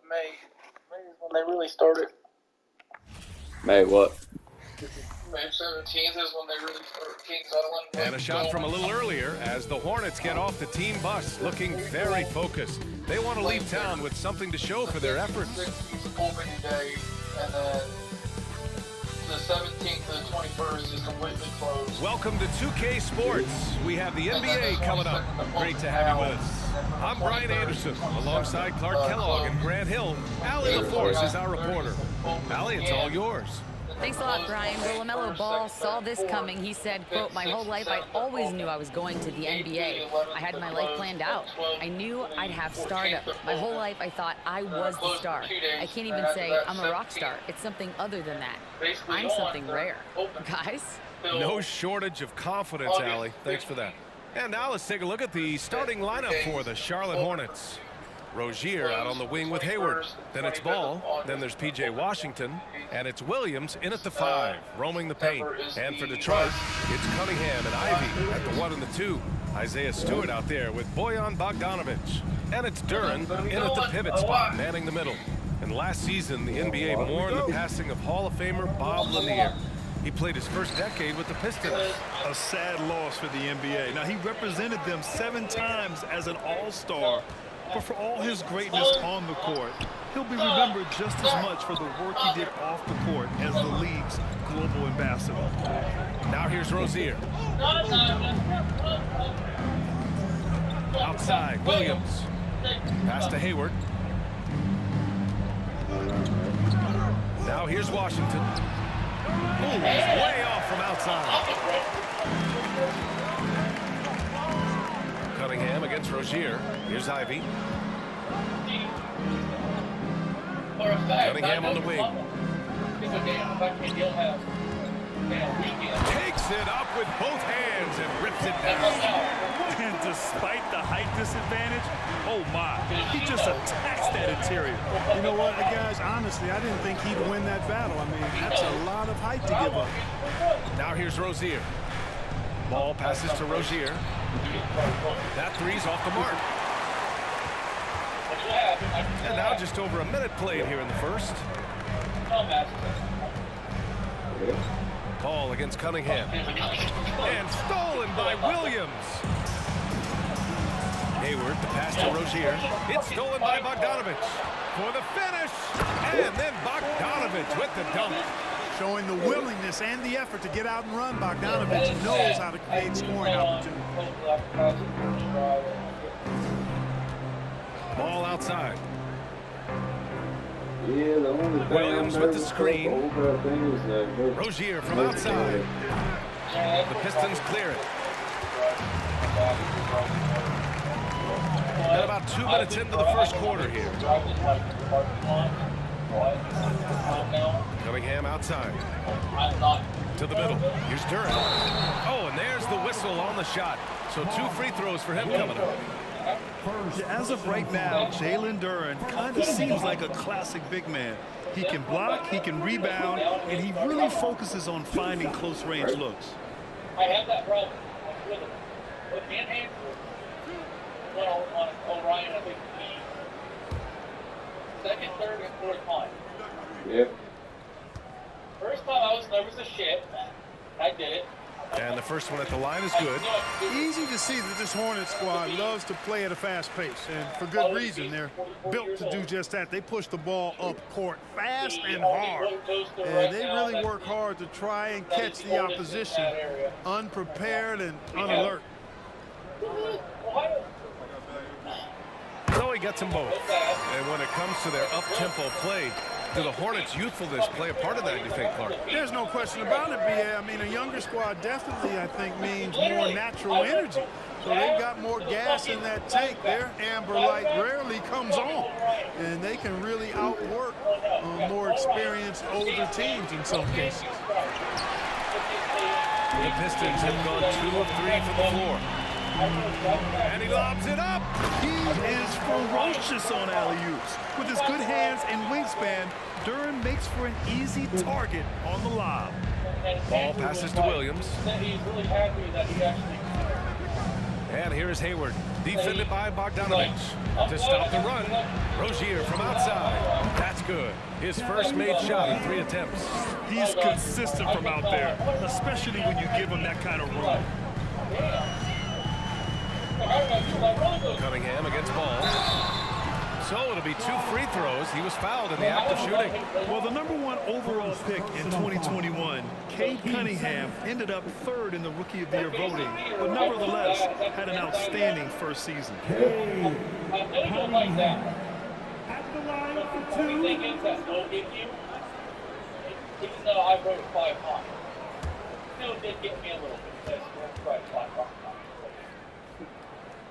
May. May is when they really started. May what? May 17th is when they really started Kings Island. And a shot from a little earlier as the Hornets get off the team bus looking very focused. They want to leave town with something to show for their efforts. Opening day, and then the 17th to the 21st is completely closed. Welcome to 2K Sports. We have the NBA coming up. Great to have you with us. I'm Brian Anderson, alongside Clark Kellogg and Grant Hill. Allie LaForce is our reporter. Allie, it's all yours. Thanks a lot, Brian. Well, LaMelo Ball saw this coming. He said, quote, "My whole life I always knew I was going to the NBA. I had my life planned out. I knew I'd have stardom. My whole life I thought I was the star. I can't even say I'm a rock star. It's something other than that. I'm something rare." Guys? No shortage of confidence, Allie. Thanks for that. And now let's take a look at the starting lineup for the Charlotte Hornets. Rozier out on the wing with Hayward. Then it's Ball. Then there's P.J. Washington. And it's Williams in at the 5, roaming the paint. And for Detroit, it's Cunningham and Ivy at the 1 and the 2. Isaiah Stewart out there with Bojan Bogdanovic. And it's Duren in at the pivot spot, manning the middle. And last season, the NBA mourned the passing of Hall of Famer Bob Lanier. He played his first decade with the Pistons. A sad loss for the NBA. Now, he represented them 7 times as an all-star. But for all his greatness on the court, he'll be remembered just as much for the work he did off the court as the league's global ambassador. Now here's Rozier. Outside, Williams. Pass to Hayward. Now here's Washington. Ooh, he's way off from outside. Cunningham against Rozier. Here's Ivy. Cunningham on the wing. Takes it up with both hands and rips it down. And despite the height disadvantage, oh my, he just attacks that interior. You know what, guys, honestly, I didn't think he'd win that battle. I mean, that's a lot of height to give up. Now here's Rozier. Ball passes to Rozier. That three's off the mark. And now just over a minute played here in the first. Ball against Cunningham. And stolen by Williams. Hayward, the pass to Rozier. It's stolen by Bogdanovic for the finish. And then Bogdanovic with the dunk. Showing the willingness and the effort to get out and run, Bogdanovic knows how to create scoring opportunities. Ball outside. Williams with the screen. Rozier from outside. The Pistons clear it. And about 2 minutes into the first quarter here. Cunningham outside. To the middle. Here's Duren. Oh, and there's the whistle on the shot. So 2 free throws for him coming up. As of right now, Jalen Duren kind of seems like a classic big man. He can block, he can rebound, and he really focuses on finding close-range looks. I have that problem with him. With me and Andrew, on Orion, I think second, third, and fourth time. Yep. First time I was nervous as shit. I did it. And the first one at the line is good. Easy to see that this Hornets squad loves to play at a fast pace, and for good reason. They're built to do just that. They push the ball up court fast and hard, and they really work hard to try and catch the opposition unprepared and unalert. So he gets them both. And when it comes to their up-tempo play, do the Hornets' youthfulness play a part of that, you think, Clark? There's no question about it, B.A. I mean, a younger squad definitely, I think, means more natural energy. So they've got more gas in that tank. Their amber light rarely comes on. And they can really outwork more experienced, older teams in some cases. The Pistons have gone 2 of 3 from the floor. And he lobs it up. He is ferocious on alley-oops. With his good hands and wingspan, Duren makes for an easy target on the lob. Ball passes to Williams. He's really happy that he actually. And here's Hayward, defended by Bogdanovic. To stop the run, Rozier from outside. good. His first made shot in 3 attempts. He's consistent from out there, especially when you give him that kind of room. Cunningham against Ball. So it'll be 2 free throws. He was fouled in the act of shooting. Well, the #1 overall pick in 2021, Cade Cunningham, ended up 3rd in the Rookie of the Year voting, but nevertheless had an outstanding first season. At the line for 2. Even though I wrote it 5 times, still did get me a little bit.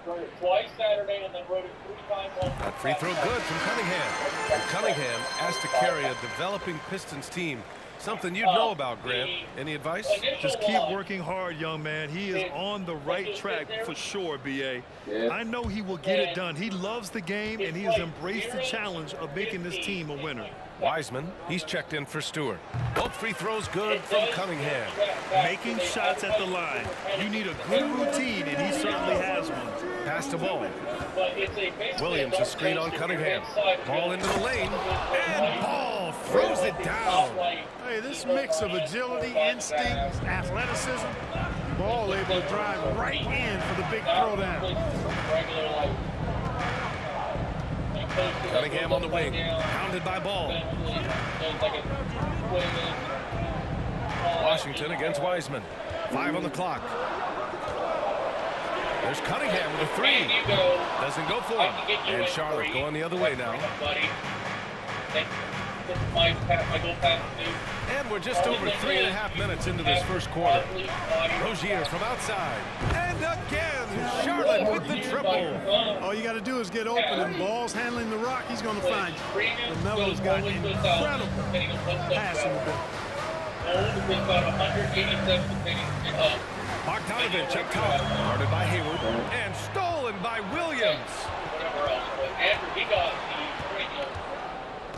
Wrote it twice Saturday and then wrote it 3 times on That free throw good from Cunningham. And Cunningham asked to carry a developing Pistons team. Something you'd know about, Grant. Any advice? Just keep working hard, young man. He is on the right track for sure, B.A. Yeah. I know he will get it done. He loves the game, and he has embraced the challenge of making this team a winner. Wiseman, he's checked in for Stewart. Both free throws good from Cunningham. Making shots at the line. You need a good routine, and he certainly has one. Pass to Ball. Williams, a screen on Cunningham. Ball into the lane, and Ball throws it down. Hey, this mix of agility, instinct, athleticism, Ball able to drive right in for the big throwdown. Cunningham on the wing, pounded by Ball. Washington against Wiseman. 5 on the clock. There's Cunningham with a 3. Doesn't go for him. And Charlotte going the other way now. And we're just over 3.5 minutes into this first quarter. Rozier from outside. And again, Charlotte with the triple. All you got to do is get open, and Ball's handling the rock. He's going to find you. LaMelo's got incredible passing ability. Bogdanovich up top, guarded by Hayward, and stolen by Williams.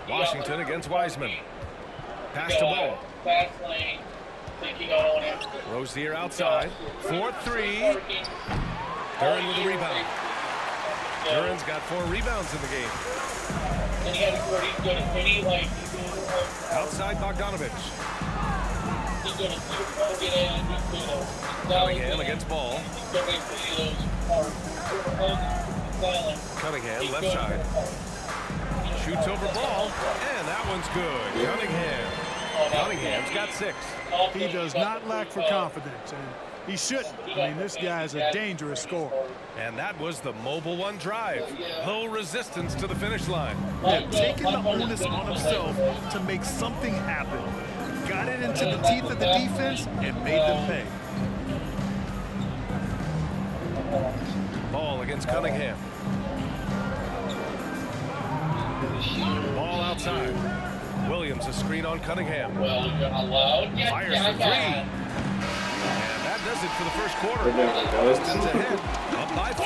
Washington against Wiseman. Pass to Ball. Rozier outside. 4-3. Duran with a rebound. Duran's got 4 rebounds in the game. Outside Bogdanovich. Cunningham against Ball. Cunningham left side. Shoots over Ball, and that one's good. Cunningham's got 6. He does not lack for confidence, and he shouldn't. I mean, this guy is a dangerous scorer. And that was the Mobile One drive. Low resistance to the finish line. Yeah, taking the onus on himself to make something happen. Got it into the teeth of the defense and made them pay. Ball against Cunningham. Ball outside. Williams a screen on Cunningham. Fires for 3. And that does it for the first quarter. Pistons ahead, up by 4.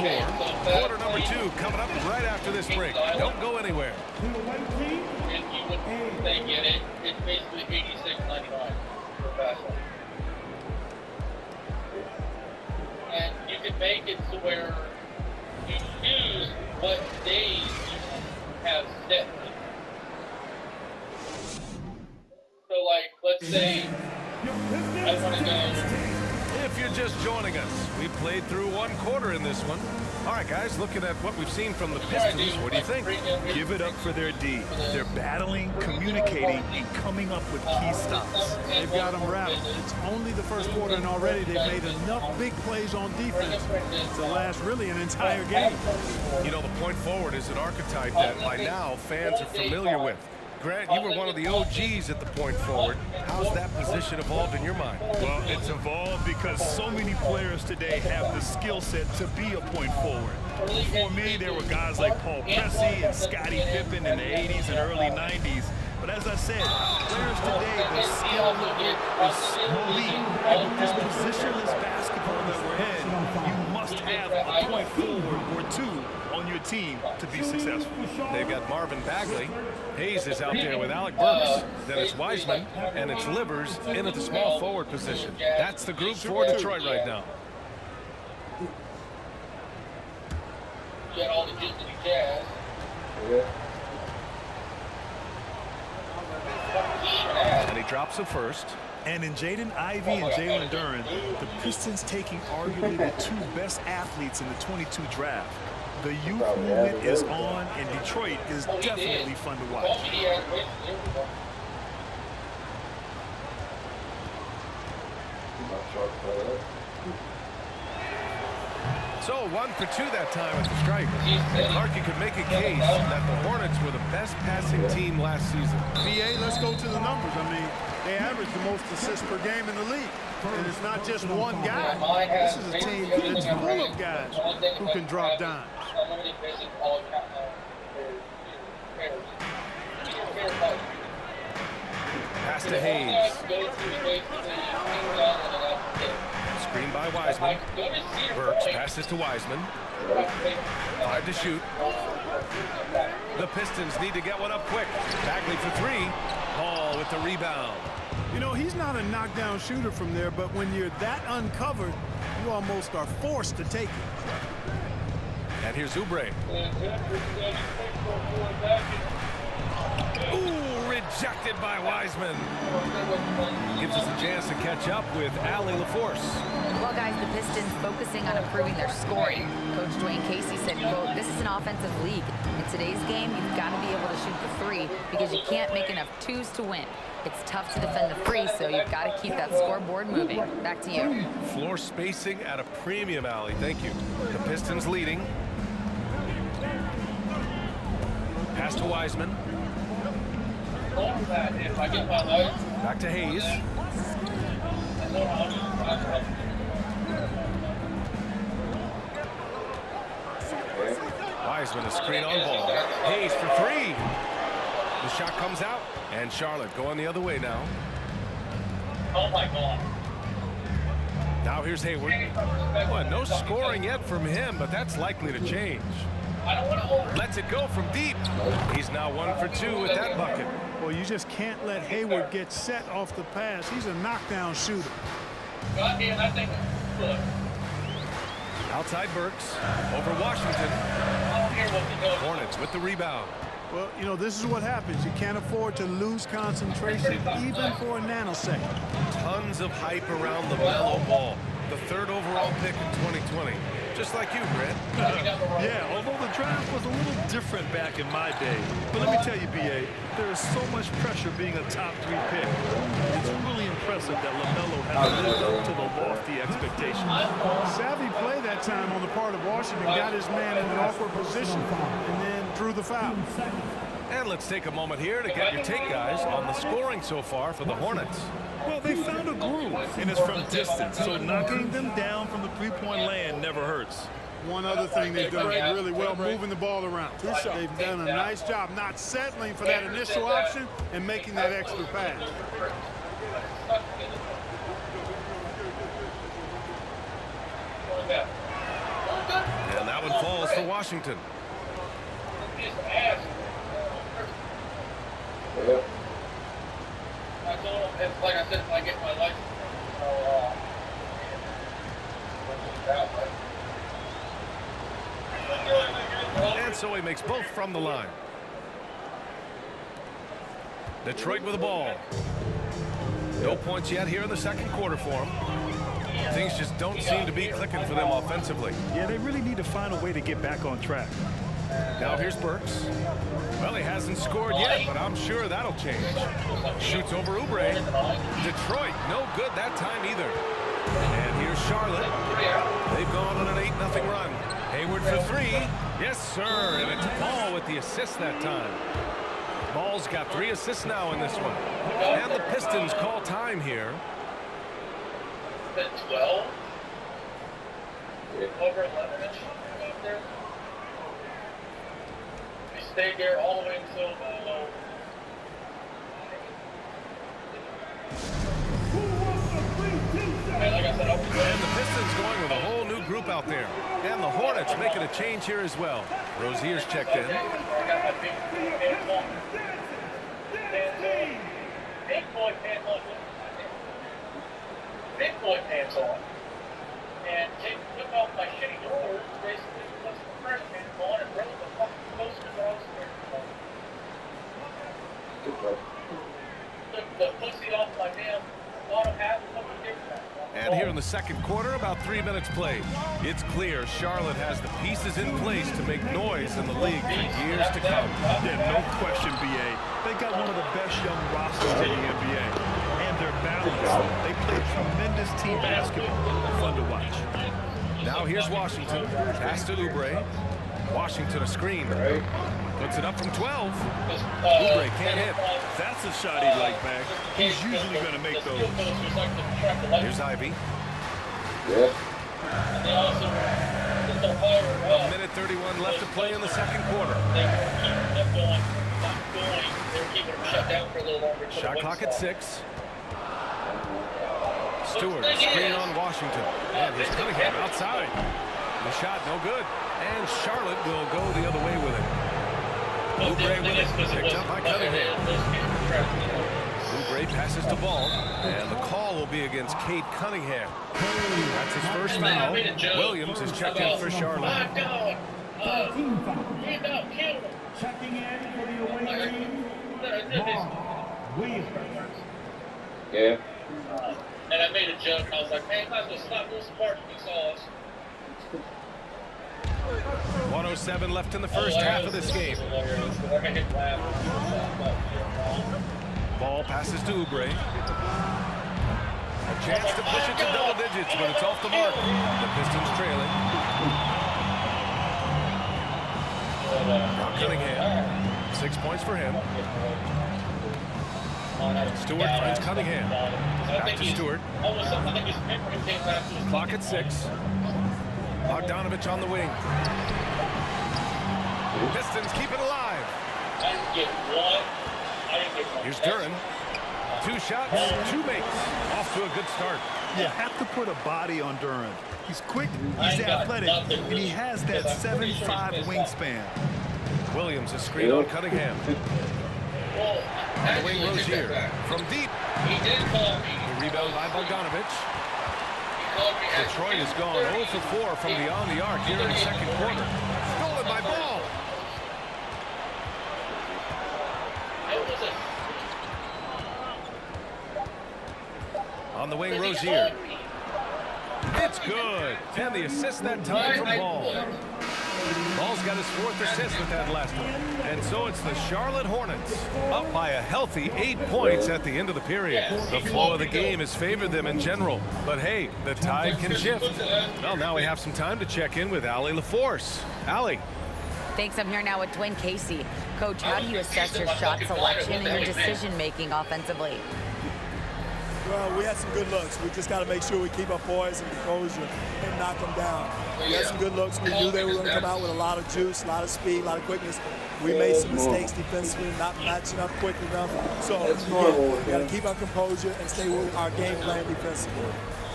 Quarter number 2 coming up right after this break. Don't go anywhere. They get it. It's basically $86.99 for basketball. And you can make it to where you choose what days you have set. So, like, let's say I want to go. If you're just joining us, we played through 1 quarter in this one. All right, guys, looking at what we've seen from the Pistons, what do you think? Give it up for their D. They're battling, communicating, and coming up with key stops. They've got them rattled. It's only the first quarter, and already they've made enough big plays on defense to last really an entire game. You know, the point forward is an archetype that by now fans are familiar with. Grant, you were one of the OGs at the point forward. How's that position evolved in your mind? Well, it's evolved because so many players today have the skill set to be a point forward. For me, there were guys like Paul Pressey and Scottie Pippen in the 80s and early 90s. But as I said, players today, the skill is elite. And with this positionless basketball that we're in, you must have a point forward or 2 on your team to be successful. They've got Marvin Bagley. Hayes is out there with Alec Burks. Then it's Wiseman, and it's Livers in at the small forward position. That's the group for Detroit right now. You got all the Jazz. Yeah. drops a first. And in Jaden Ivey and Jalen Duren, the Pistons taking arguably the two best athletes in the 22 draft. The youth movement is on, and Detroit is definitely fun to watch. So 1 for 2 that time at the stripe. Clarkie could make a case that the Hornets were the best passing team last season. BA, let's go to the numbers. I mean, they average the most assists per game in the league. And it's not just one guy. This is a team that's full of guys who can drop down. Pass to Hayes. Screen by Wiseman. Burks passes to Wiseman. 5 to shoot. The Pistons need to get one up quick. Bagley for 3. Ball with the rebound. You know, he's not a knockdown shooter from there, but when you're that uncovered, you almost are forced to take it. And here's Oubre. Ooh, rejected by Wiseman. Gives us a chance to catch up with Allie LaForce. Well, guys, the Pistons focusing on improving their scoring. Coach Dwayne Casey said, quote, "This is an offensive league. In today's game, you've got to be able to shoot the 3 because you can't make enough 2s to win. It's tough to defend the 3, so you've got to keep that scoreboard moving." Back to you. Floor spacing at a premium, Allie. Thank you. The Pistons leading. Pass to Wiseman. Back to Hayes. Wiseman a screen on ball. Hayes for 3. The shot comes out, and Charlotte going the other way now. Oh my God. Now here's Hayward. Well, no scoring yet from him, but that's likely to change. Lets it go from deep. He's now 1 for 2 with that bucket. Well, you just can't let Hayward get set off the pass. He's a knockdown shooter. Outside Burks. Over Washington. Hornets with the rebound. Well, you know, this is what happens. You can't afford to lose concentration even for a nanosecond. Tons of hype around the Melo ball. The 3rd overall pick in 2020. Just like you, Brent. Yeah, although the draft was a little different back in my day. But let me tell you, B.A., there is so much pressure being a top 3 pick. It's really impressive that LaMelo has lived up to the lofty expectations. Savvy play that time on the part of Washington. Got his man in an awkward position and then drew the foul. And let's take a moment here to get your take, guys, on the scoring so far for the Hornets. Well, they found a groove, and it's from distance, so knocking them down from the three-point land never hurts. One other thing they've done really well, moving the ball around. They've done a nice job not settling for that initial option and making that extra pass. And that one falls for Washington. Yep. Like I said, if I get my license, And so he makes both from the line. Detroit with the ball. No points yet here in the second quarter for them. Things just don't seem to be clicking for them offensively. Yeah, they really need to find a way to get back on track. Now here's Burks. Well, he hasn't scored yet, but I'm sure that'll change. Shoots over Oubre. Detroit, no good that time either. And here's Charlotte. They've gone on an 8-0 run. Hayward for 3. Yes, sir. And it's Ball with the assist that time. Ball's got 3 assists now in this one. And the Pistons call time here. 12. Over 11-inch up there. We stayed there all the way until And the Pistons going with a whole new group out there. And the Hornets making a change here as well. Rozier's checked in. Big boy pants on. And took off my shitty doors, basically puts the fresh pants on and wrote the fucking posters on. took the pussy off my damn bottom half and fucking kicked that. And here in the second quarter, about 3 minutes played. It's clear Charlotte has the pieces in place to make noise in the league for years to come. Yeah, no question, B.A. They got one of the best young rosters in the NBA. And they're balanced. They play tremendous team basketball. Fun to watch. Now here's Washington. Pass to Oubre. Washington a screen. Puts it up from 12. Oubre can't hit. That's a shot he'd like back. He's usually going to make those. Here's Ivy. Yep. A minute 31 left to play in the second quarter. Shot clock at 6. Stewart, a screen on Washington. And here's Cunningham outside. The shot no good. And Charlotte will go the other way with it. Oubre with it. Picked up by Cunningham. Oubre passes the ball. And the call will be against Cade Cunningham. That's his first foul. Williams is checked in for Charlotte. 13 foul. Checking in for the away team, Mark Williams. Yeah. And I made a joke. I was like, man, you might as well stop those barbecue sauce. 1:07 left in the first half of this game. Ball passes to Oubre. A chance to push it to double digits, but it's off the mark. The Pistons trailing. Now Cunningham. 6 points for him. Stewart finds Cunningham. Back to Stewart. Clock at 6. Bogdanovich on the wing. Pistons keep it alive. Here's Duran. 2 shots, 2 makes. Off to a good start. You have to put a body on Duran. He's quick, he's athletic, and he has that 7'5" wingspan. Williams a screen on Cunningham. On the wing, Rozier. From deep. The rebound by Bogdanovich. Detroit has gone 0 for 4 from beyond the arc here in the second quarter. Stolen by Ball. On the wing, Rozier. It's good. And the assist that time from Ball. Ball's got his 4th assist with that last one. And so it's the Charlotte Hornets up by a healthy 8 points at the end of the period. The flow of the game has favored them in general. But hey, the tide can shift. Well, now we have some time to check in with Allie LaForce. Allie. Thanks. I'm here now with Dwayne Casey. Coach, how do you assess your shot selection and your decision-making offensively? Well, we had some good looks. We just got to make sure we keep our poise and composure and knock them down. We had some good looks. We knew they were going to come out with a lot of juice, a lot of speed, a lot of quickness. We made some mistakes defensively, not matching up quick enough. So, again, we got to keep our composure and stay with our game plan defensively.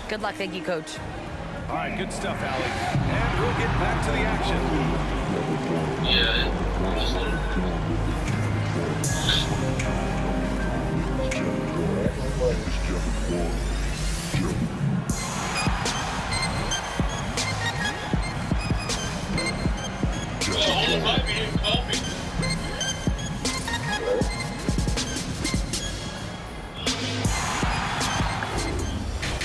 Good luck. Thank you, Coach. All right, good stuff, Allie. And we'll get back to the action.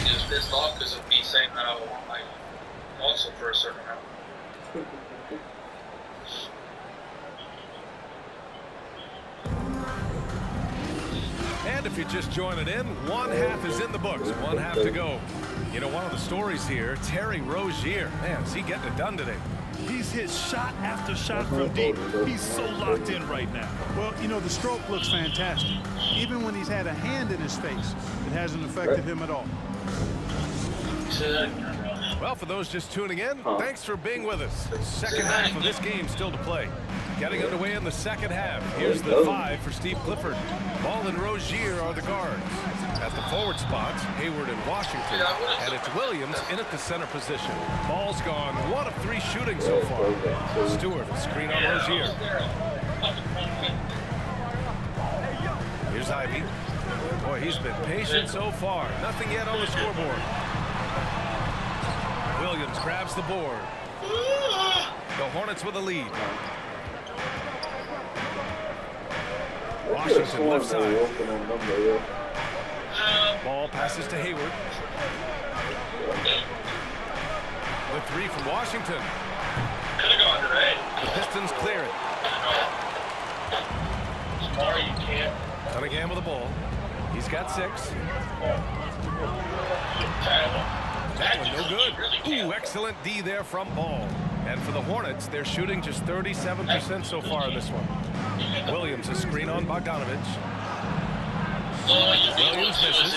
Just pissed off because of me saying that I want my also for a certain amount. And if you're just joining in, 1 half is in the books, 1 half to go. You know, one of the stories here, Terry Rozier. Man, is he getting it done today? He's hit shot after shot from deep. He's so locked in right now. Well, you know, the stroke looks fantastic. Even when he's had a hand in his face, it hasn't affected him at all. Well, for those just tuning in, thanks for being with us. Second half of this game still to play. Getting underway in the second half. Here's the 5 for Steve Clifford. Ball and Rozier are the guards. At the forward spots, Hayward and Washington. And it's Williams in at the center position. Ball's gone 1 of 3 shooting so far. Stewart, screen on Rozier. Here's Ivy. Boy, he's been patient so far. Nothing yet on the scoreboard. Williams grabs the board. The Hornets with a lead. Washington left side. Ball passes to Hayward. The three from Washington. The Pistons clear it. Cunningham with the ball. He's got 6. That one no good. Ooh, excellent D there from Ball. And for the Hornets, they're shooting just 37% so far in this one. Williams, a screen on Bogdanovich. Williams misses.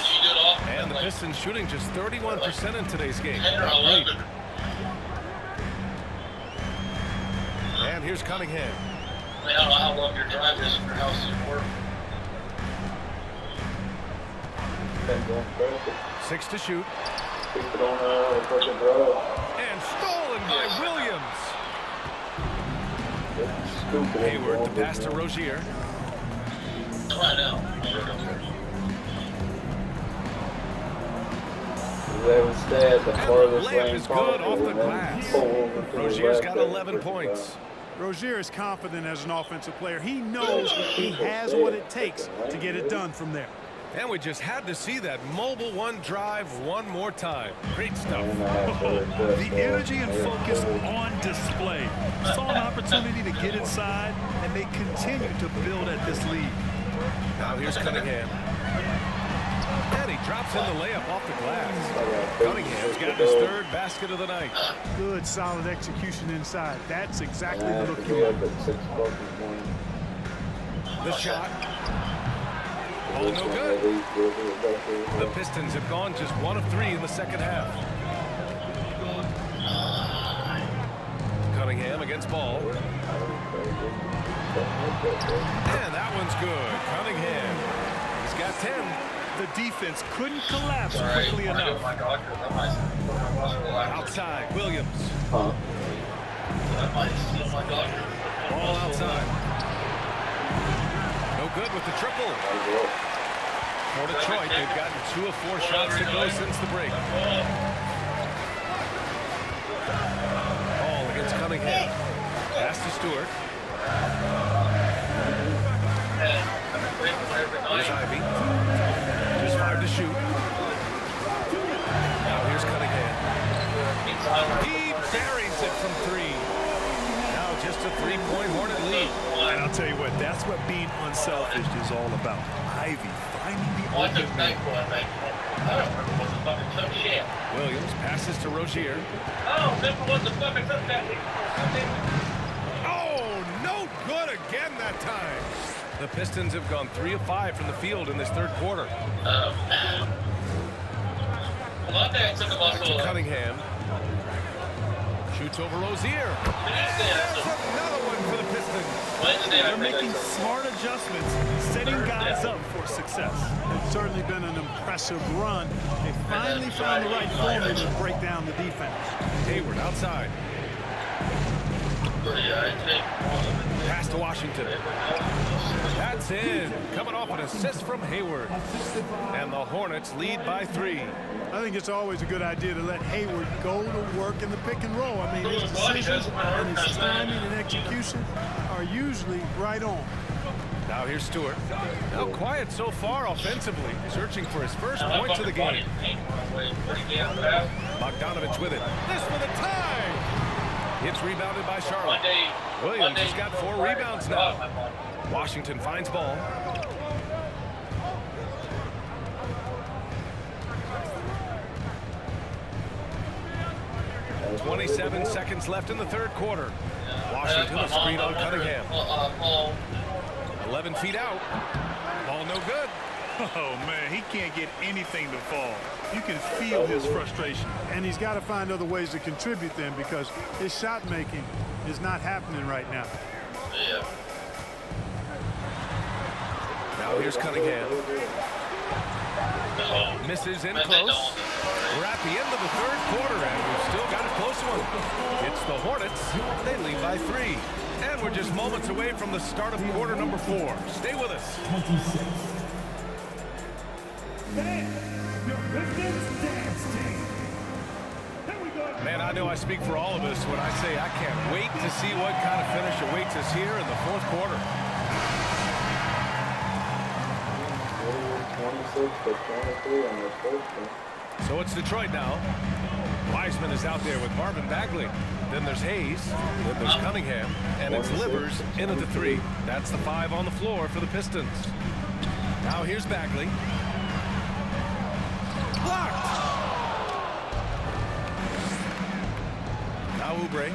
And the Pistons shooting just 31% in today's game. Great. And here's Cunningham. I don't know how long your drive is from your house to work. 6 to shoot. And stolen by Williams. Hayward to pass to Rozier. Right now. And the layup is good off the glass. Rozier's got 11 points. Rozier is confident as an offensive player. He knows he has what it takes to get it done from there. And we just had to see that mobile one drive one more time. Great stuff. The energy and focus on display. Saw an opportunity to get inside, and they continue to build at this lead. Now here's Cunningham. And he drops in the layup off the glass. Cunningham's got his 3rd basket of the night. Good, solid execution inside. That's exactly the look you want. The shot. Oh, no good. The Pistons have gone just 1 of 3 in the second half. Cunningham against Ball. And that one's good. Cunningham. He's got 10. The defense couldn't collapse quickly enough. Outside, Williams. Huh? Ball outside. No good with the triple. For Detroit, they've gotten 2 of 4 shots to go since the break. Ball against Cunningham. Pass to Stewart. Here's Ivy. Just 5 to shoot. Now here's Cunningham. He buries it from 3. Now just a 3-point Hornet lead. And I'll tell you what, that's what being unselfish is all about. Ivy finding the open man. Williams passes to Rozier. Oh, no good again that time. The Pistons have gone 3 of 5 from the field in this 3rd quarter. Cunningham shoots over Rozier. There's another one for the Pistons. They're making smart adjustments, setting guys up for success. It's certainly been an impressive run. They finally found the right formula to break down the defense. Hayward outside. Pass to Washington. That's in. Coming off an assist from Hayward. And the Hornets lead by 3. I think it's always a good idea to let Hayward go to work in the pick and roll. I mean, his decisions and his timing and execution are usually right on. Now here's Stewart. Now quiet so far offensively, searching for his first points of the game. Bogdanovich with it. This for the tie. It's rebounded by Charlotte. Williams has got 4 rebounds now. Washington finds Ball. .27 seconds left in the 3rd quarter. Washington, a screen on Cunningham. 11 feet out. Ball no good. Oh, man, he can't get anything to fall. You can feel his frustration. And he's got to find other ways to contribute then, because his shot making is not happening right now. Yeah. Now here's Cunningham. Misses in close. We're at the end of the 3rd quarter, and we've still got a close one. It's the Hornets. They lead by 3. And we're just moments away from the start of quarter number 4. Stay with us. 26. Your Pistons dance team. Here we go. Man, I know I speak for all of us when I say I can't wait to see what kind of finish awaits us here in the 4th quarter. So it's Detroit now. Wiseman is out there with Marvin Bagley. Then there's Hayes. Then there's Cunningham. And it's Livers in at the 3. That's the 5 on the floor for the Pistons. Now here's Bagley. Blocked. Now Oubre.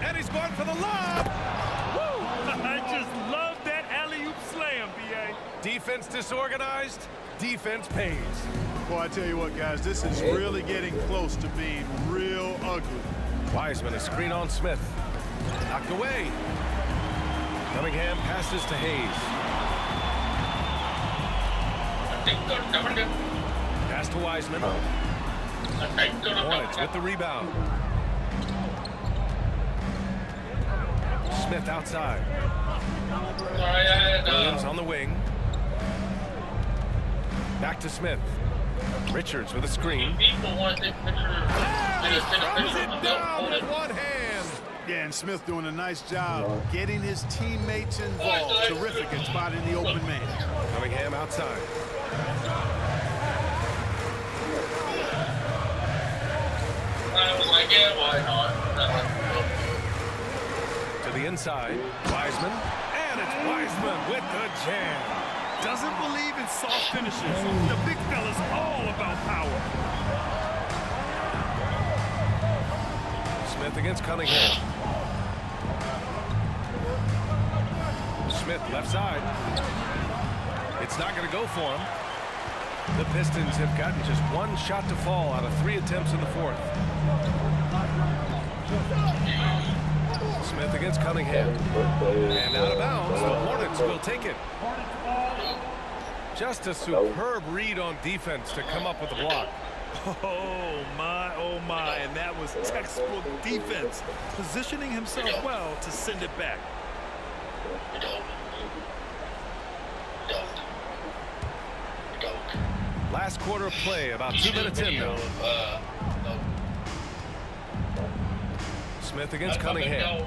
And he's going for the lob. Woo! I just love that alley-oop slam, B.A. Defense disorganized. Defense pays. Boy, I tell you what, guys, this is really getting close to being real ugly. Wiseman, a screen on Smith. Knocked away. Cunningham passes to Hayes. Pass to Wiseman. Hornets with the rebound. Smith outside. Williams on the wing. Back to Smith. Richards with a screen. Throws it down with one hand. Yeah, and Smith doing a nice job getting his teammates involved. Terrific at spotting the open man. Cunningham outside. To the inside. Wiseman. And it's Wiseman with the jam. Doesn't believe in soft finishes. The big fella's all about power. Smith against Cunningham. Smith left side. It's not going to go for him. The Pistons have gotten just one shot to fall out of 3 attempts in the 4th. Smith against Cunningham. And out of bounds, the Hornets will take it. Just a superb read on defense to come up with the block. Oh my, and that was textbook defense, positioning himself well to send it back. Last quarter of play, about 2 minutes in now. Smith against Cunningham.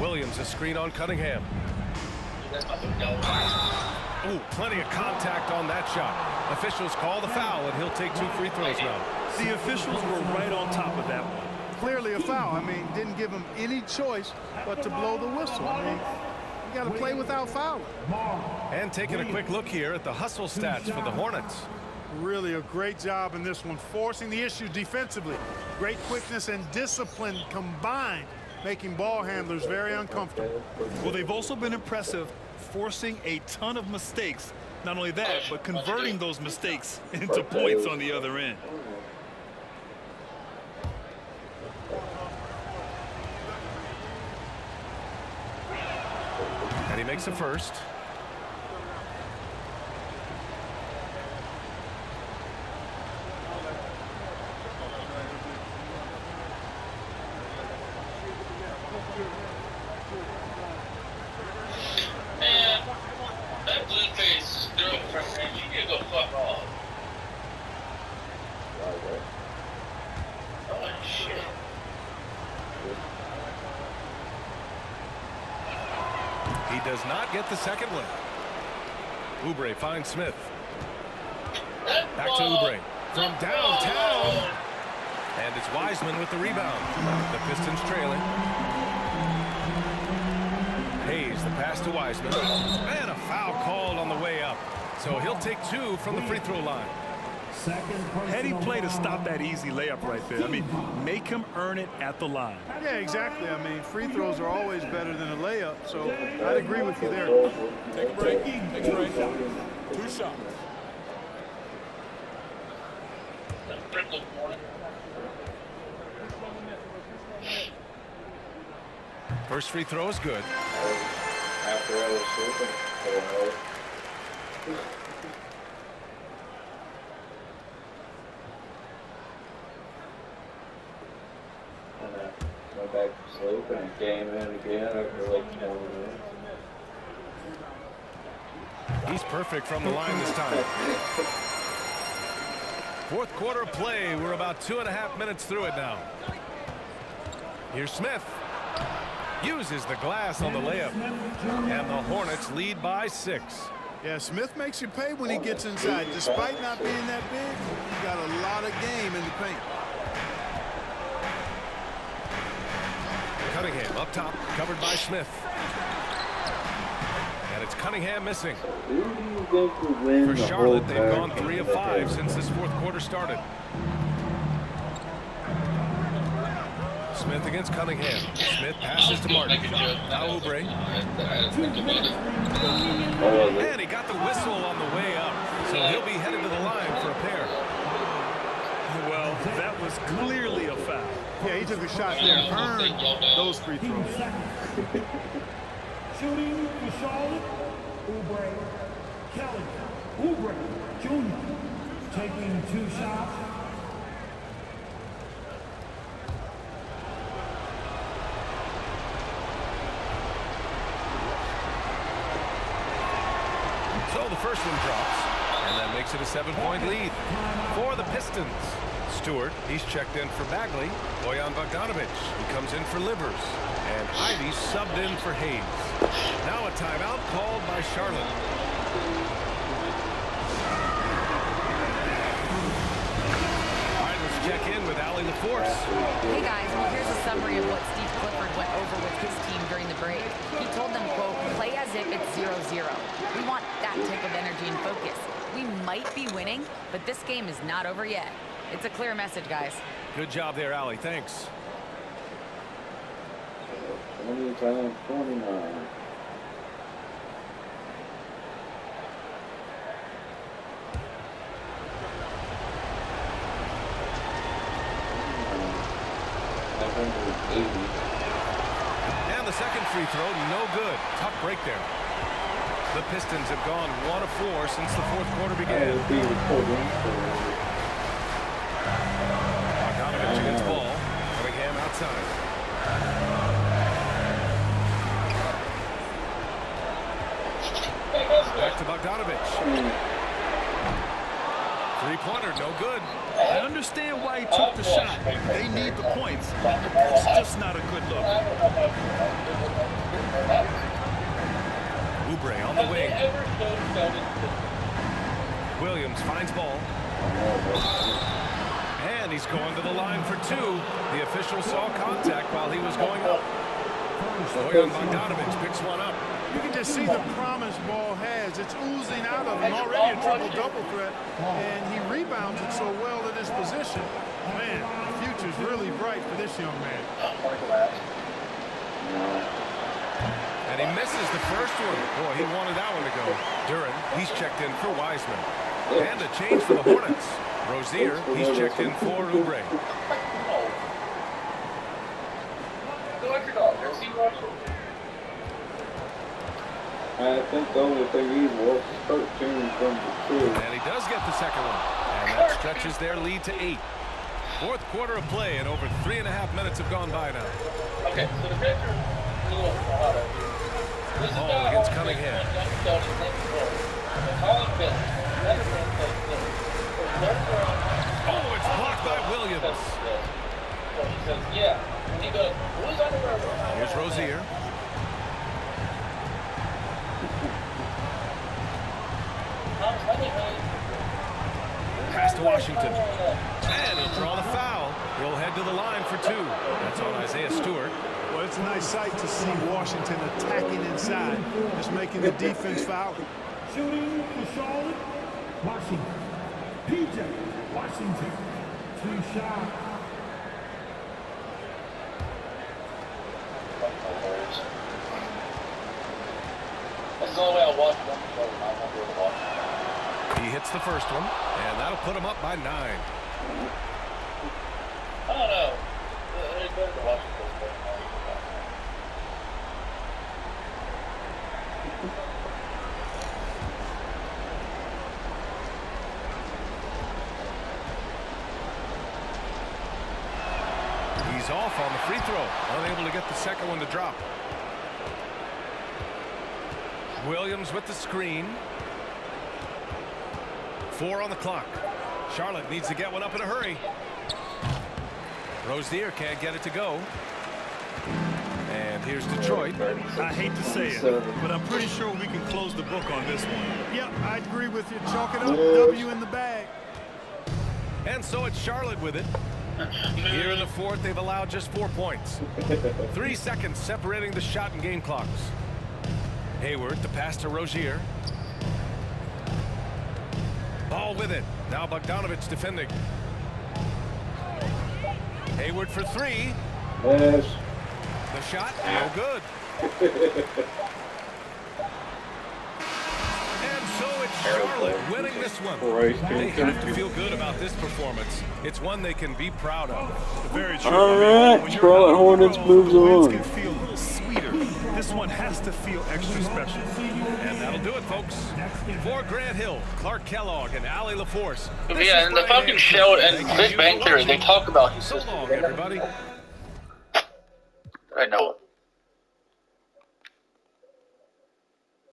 Williams, a screen on Cunningham. Ooh, plenty of contact on that shot. Officials call the foul, and he'll take 2 free throws now. The officials were right on top of that one. Clearly a foul. I mean, didn't give him any choice but to blow the whistle. I mean, you got to play without fouling. And taking a quick look here at the hustle stats for the Hornets. Really a great job in this one, forcing the issue defensively. Great quickness and discipline combined, making ball handlers very uncomfortable. Well, they've also been impressive, forcing a ton of mistakes. Not only that, but converting those mistakes into points on the other end. And he makes the first. Man, that blue face girlfriend, man, she can go fuck off. Oh, shit. He does not get the second one. Oubre finds Smith. Back to Oubre from downtown. And it's Wiseman with the rebound. The Pistons trailing. Hayes, the pass to Wiseman. And a foul called on the way up. So he'll take 2 from the free throw line. Heady play to stop that easy layup right there. I mean, make him earn it at the line. Yeah, exactly. I mean, free throws are always better than a layup, so I'd agree with you there. Take a break. Take a break. 2 shots. First free throw is good. After I was sleeping, and I went back to sleep and came in again after like 20 minutes. He's perfect from the line this time. 4th quarter of play. We're about 2.5 minutes through it now. Here's Smith. Uses the glass on the layup. And the Hornets lead by 6. Yeah, Smith makes you pay when he gets inside. Despite not being that big, he's got a lot of game in the paint. Cunningham up top, covered by Smith. And it's Cunningham missing. For Charlotte, they've gone 3 of 5 since this fourth quarter started. Smith against Cunningham. Smith passes to Martin. Now Oubre. And he got the whistle on the way up. So he'll be headed to the line for a pair. Well, that was clearly a foul. Yeah, he took a shot there. Earned those free throws. Shooting for Charlotte, Oubre. Kelly, Oubre Jr. taking 2 shots. So the first one drops, and that makes it a 7-point lead for the Pistons. Stewart, he's checked in for Bagley. Bojan Bogdanovic, he comes in for Livers. And Ivy subbed in for Hayes. Now a timeout called by Charlotte. All right, let's check in with Allie LaForce. Hey guys, well here's a summary of what Steve Clifford went over with his team during the break. He told them, quote, play as if it's 0-0. We want that type of energy and focus. We might be winning, but this game is not over yet. It's a clear message, guys. Good job there, Allie. Thanks. 20 times 29. And the second free throw, no good. Tough break there. The Pistons have gone 1 of 4 since the fourth quarter began. Bogdanovic against ball. Cunningham outside. Back to Bogdanovic. Three-pointer, no good. I understand why he took the shot. They need the points. That's just not a good look. Oubre on the wing. Williams finds ball. And he's going to the line for 2. The official saw contact while he was going up. Bojan Bogdanovic picks one up. You can just see the promise Ball has. It's oozing out of him. Already a triple-double threat, and he rebounds it so well in his position. Man, the future's really bright for this young man. And he misses the first one. Boy, he wanted that one to go. Duran, he's checked in for Wiseman. And a change for the Hornets. Rozier, he's checked in for Oubre. I think the only thing he was 13 from the 2. And he does get the second one. And that stretches their lead to 8. Fourth quarter of play, and over 3.5 minutes have gone by now. Okay, so the Reds are a little auto here. Ball against Cunningham. Oh, it's blocked by Williams. Here's Rozier. Pass to Washington. And he'll draw the foul. He'll head to the line for 2. That's on Isaiah Stewart. Well, it's a nice sight to see Washington attacking inside, just making the defense foul. Shooting for Charlotte, Washington. PJ Washington, 2 shots. That's the only way I watch them. He hits the first one, and that'll put him up by 9. I don't know. It's better to watch this. He's off on the free throw, unable to get the second one to drop. Williams with the screen. 4 on the clock. Charlotte needs to get one up in a hurry. Rozier can't get it to go. And And here's Detroit. I hate to say it, but I'm pretty sure we can close the book on this one. Yep, I agree with you. Chalk it up, W in the bag. And so it's Charlotte with it. Here in the fourth, they've allowed just 4 points. 3 seconds separating the shot and game clocks. Hayward, the pass to Rozier. Ball with it. Now Bogdanovic defending. Hayward for 3. Yes. The shot, no good. And so it's Charlotte winning this one. They have to feel good about this performance. It's one they can be proud of. Very true. All right, Charlotte Hornets moves on. Can feel a little sweeter. This one has to feel extra special. And that'll do it, folks. For Grant Hill, Clark Kellogg, and Allie LaForce. Yeah, and the fucking show and Big Bang Theory, they talk about So long, everybody. I know it.